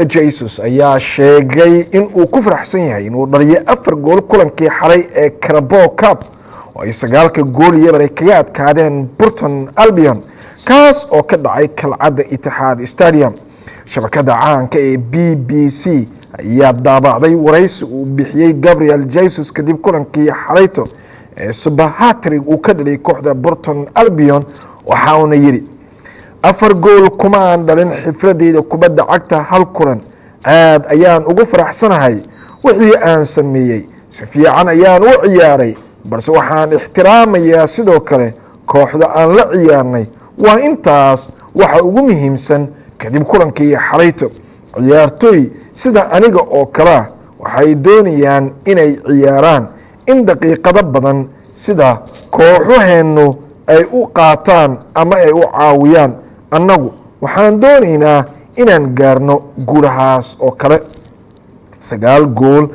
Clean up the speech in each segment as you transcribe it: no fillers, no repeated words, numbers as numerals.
Jesus ayaa sheegay in uu ku faraxsan yahay inuu dhaliyay 4 gool kulankii xalay ee Carabao Cup oo ay 9 gool iyo baray kaga adkaadeen Burton Albion kaas oo ka dhacay kalcadda Etihad Stadium. shabakada caanka ee BBC ayaa daabacday waraysi uu bixiyay Gabriel Jesus kadib kulankii xalayto ee Super Hat-trick uu ka dhaliyay kooxda Burton Albion waxa uu yiri 4 gool kuma aan dhalin xifradeeda kubadda cagta hal kulan aad ayaan ugu faraxsanahay wixii aan sameeyay si fiican ayaan u ciyaaray balse waxaan ixtiraamayaa sidoo kale kooxda aan la ciyaarnay waa intaas waxa ugu muhiimsan kadib kulankii xalayto ciyaartoy sida aniga oo kala waxay doonayaan inay ciyaaraan in daqiiqado badan sida kooxuheenu ay u qaataan ama ay u caawiyaan annagu waxaan doonaynaa inaan gaarno guulahaas oo kale 9 gool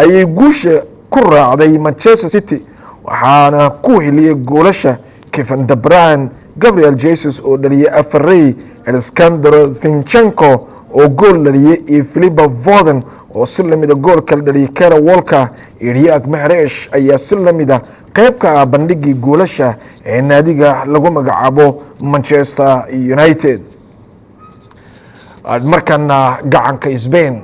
ayay guusha ku raacday Manchester City waxaana ku heliyay goolasha Kevin De Bruyne, Gabriel Jesus oo dhaliyay Afarey, Alexander Zinchenko oo gool dhaliyay iyo Philippe Foden oo si lamida gool kala dhaliyay Kyle Walker iyo Riyad Mahrez ayaa si lamida qayb ka ah bandhigii goolasha ee naadiga lagu magacaabo Manchester United. markana gacanka Spain